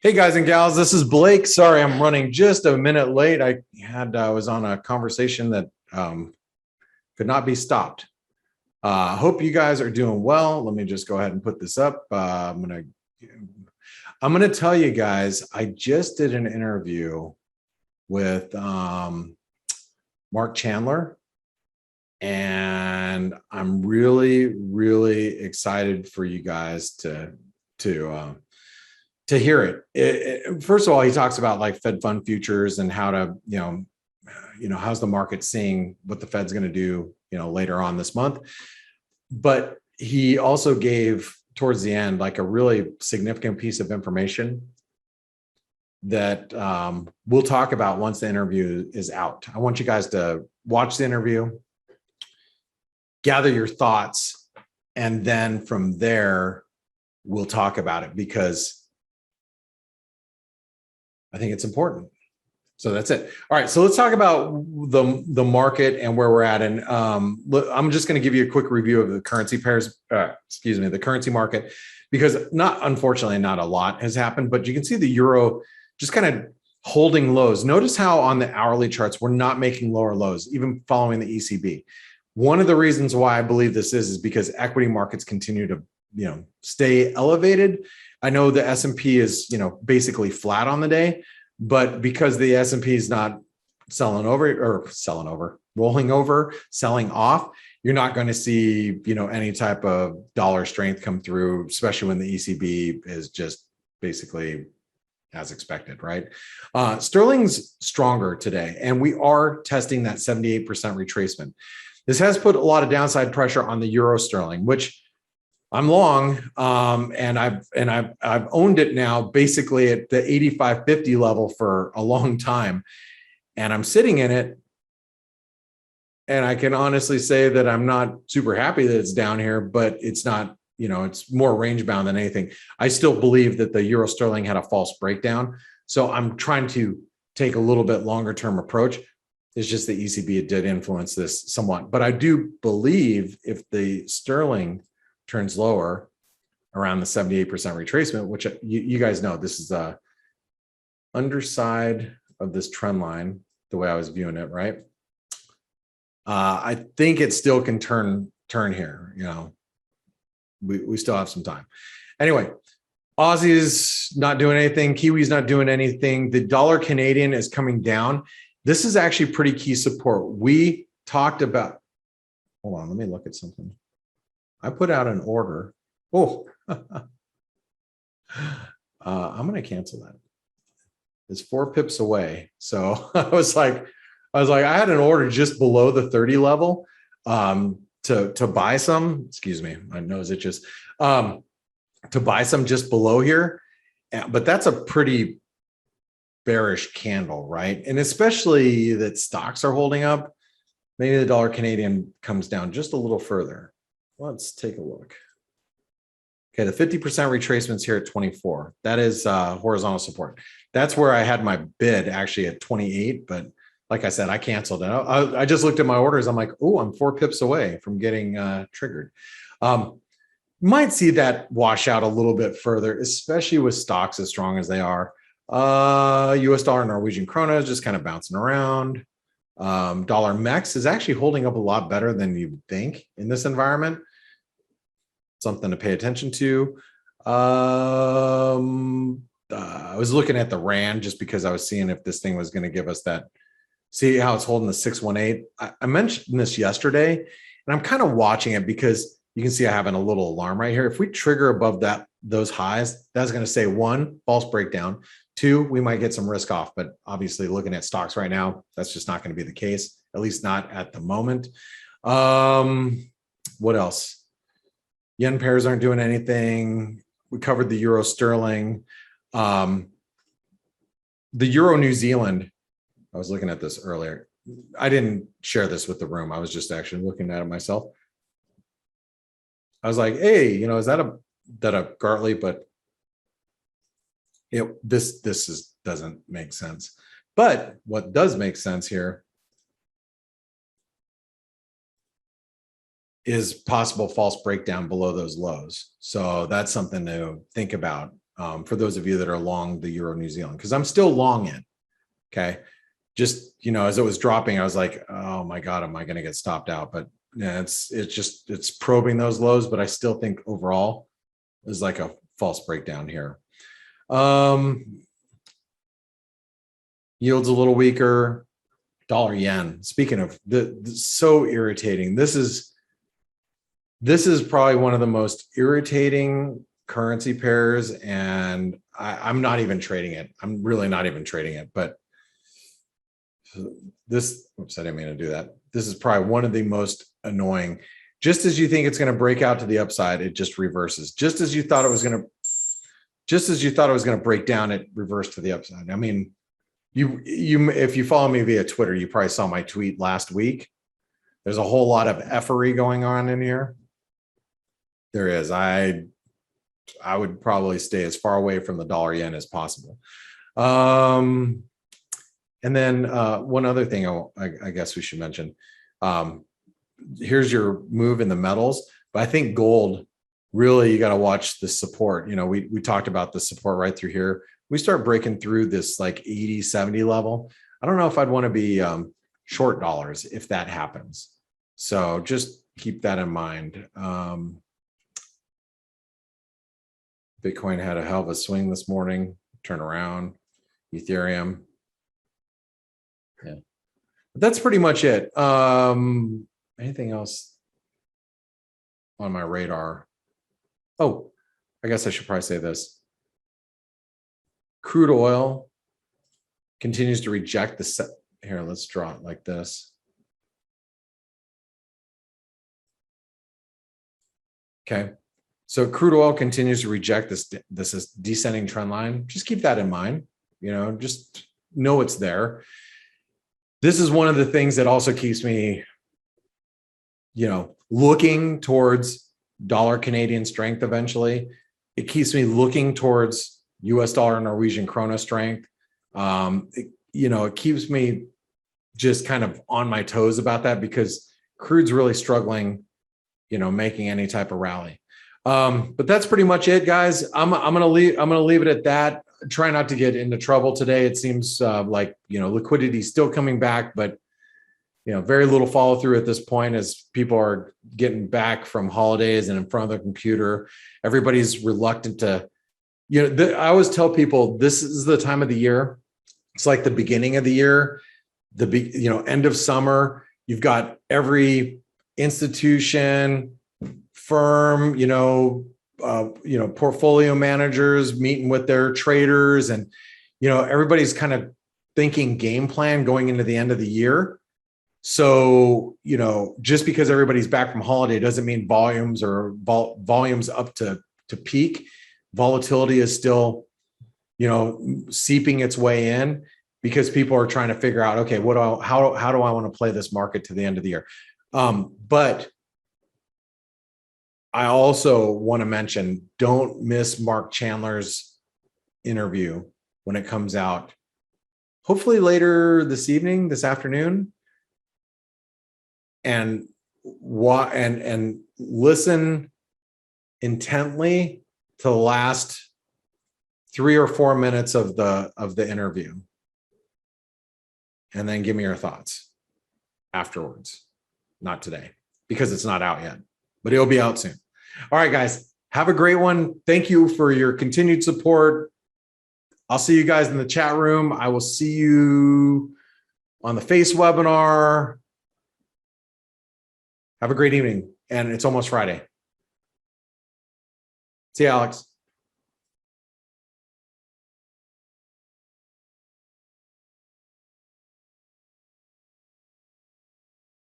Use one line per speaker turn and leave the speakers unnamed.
Hey guys and gals, this is Blake. Sorry, I'm running just a minute late. I was on a conversation that could not be stopped. Hope you guys are doing well. Let me just go ahead and put this up. I'm gonna tell you guys, I just did an interview with Mark Chandler, and I'm really excited for you guys to hear it. First of all, he talks about like Fed fund futures and how to, how's the market seeing what the Fed's going to do, later on this month. But he also gave towards the end, like a really significant piece of information that we'll talk about once the interview is out. I want you guys to watch the interview, gather your thoughts, and then from there, we'll talk about it because I think it's important. So that's it. All right. So let's talk about the market and where we're at. And I'm just going to give you a quick review of the currency pairs, the currency market, because unfortunately, not a lot has happened, but you can see the euro just kind of holding lows. Notice how on the hourly charts, we're not making lower lows, even following the ECB. One of the reasons why I believe this is because equity markets continue to, stay elevated. I know the S&P is, basically flat on the day, but because the S&P is not rolling over, selling off, you're not going to see, any type of dollar strength come through, especially when the ECB is just basically as expected, right? Sterling's stronger today, and we are testing that 78% retracement. This has put a lot of downside pressure on the euro sterling, which I'm long, and I've owned it now basically at the 85.50 level for a long time, and I'm sitting in it, and I can honestly say that I'm not super happy that it's down here, but it's not, it's more range bound than anything. I still believe that the euro sterling had a false breakdown, so I'm trying to take a little bit longer term approach. It's just the ECB did influence this somewhat, but I do believe if the sterling turns lower around the 78% retracement, which you guys know, this is the underside of this trend line, the way I was viewing it, right? I think it still can turn here. We still have some time. Anyway, Aussie's not doing anything. Kiwi's not doing anything. The dollar Canadian is coming down. This is actually pretty key support. We talked about, hold on, let me look at something. I put out an order. Oh, I'm going to cancel that. It's 4 pips away. So I was like, I had an order just below the 30 level to buy some. Excuse me, my nose itches. To buy some just below here, but that's a pretty bearish candle, right? And especially that stocks are holding up. Maybe the dollar Canadian comes down just a little further. Let's take a look. Okay, the 50% retracements here at 24. That is horizontal support. That's where I had my bid actually at 28, but like I said, I canceled it. I just looked at my orders. I'm like, oh, I'm 4 pips away from getting triggered. Might see that wash out a little bit further, especially with stocks as strong as they are. US dollar, Norwegian krona is just kind of bouncing around. Dollar MEX is actually holding up a lot better than you think in this environment. Something to pay attention to. I was looking at the Rand just because I was seeing if this thing was going to give us that. See how it's holding the 618. I mentioned this yesterday, and I'm kind of watching it because you can see I have a little alarm right here. If we trigger above those highs, that's going to say 1, false breakdown. 2, we might get some risk off, but obviously looking at stocks right now, that's just not going to be the case, at least not at the moment. What else? Yen pairs aren't doing anything. We covered the euro sterling. The euro New Zealand, I was looking at this earlier. I didn't share this with the room. I was just actually looking at it myself. I was like, hey, is that a Gartley? But this doesn't make sense. But what does make sense here is possible false breakdown below those lows. So that's something to think about for those of you that are long the Euro New Zealand, because I'm still long it. Okay. Just, you know, as it was dropping, I was like, oh my God, am I going to get stopped out? But yeah, it's probing those lows, but I still think overall is like a false breakdown here. Yields a little weaker. Dollar yen. Speaking of so irritating. This is probably one of the most irritating currency pairs, and I'm not even trading it. I'm really not even trading it. But this, oops, I didn't mean to do that. This is probably one of the most annoying. Just as you think it's going to break out to the upside, it just reverses. Just as you thought it was going to break down, it reversed to the upside. I mean, if you follow me via Twitter, you probably saw my tweet last week. There's a whole lot of effery going on in here. There is. I would probably stay as far away from the dollar yen as possible. And then one other thing I guess we should mention. Here's your move in the metals, but I think gold, really, you got to watch the support. You know, we talked about the support right through here. We start breaking through this like 80, 70 level. I don't know if I'd want to be short dollars if that happens. So just keep that in mind. Bitcoin had a hell of a swing this morning, turn around, Ethereum. Yeah, but that's pretty much it. Anything else on my radar? Oh, I guess I should probably say this. Crude oil continues to reject the set. Here, let's draw it like this. Okay. So crude oil continues to reject this descending trend line. Just keep that in mind. You know, just know it's there. This is one of the things that also keeps me, you know, looking towards dollar Canadian strength eventually. It keeps me looking towards US dollar Norwegian krona strength. It keeps me just kind of on my toes about that because crude's really struggling, you know, making any type of rally. But that's pretty much it, guys. I'm gonna leave it at that. Try not to get into trouble today. It seems like, you know, liquidity is still coming back, but you know, very little follow through at this point as people are getting back from holidays and in front of their computer. Everybody's reluctant to, you know, I always tell people this is the time of the year. It's like the beginning of the year, end of summer. You've got every institution, firm, portfolio managers meeting with their traders, and you know, everybody's kind of thinking game plan going into the end of the year. So, you know, just because everybody's back from holiday doesn't mean volumes up to peak. Volatility is still, you know, seeping its way in because people are trying to figure out, okay, how do I want to play this market to the end of the year? But I also want to mention, don't miss Mark Chandler's interview when it comes out, hopefully later this afternoon. And listen intently to the last 3 or 4 minutes of the interview, and then give me your thoughts afterwards. Not today because it's not out yet, but it'll be out soon. All right, guys, have a great one. Thank you for your continued support. I'll see you guys in the chat room. I will see you on the Face webinar. Have a great evening, and it's almost Friday. See you, Alex.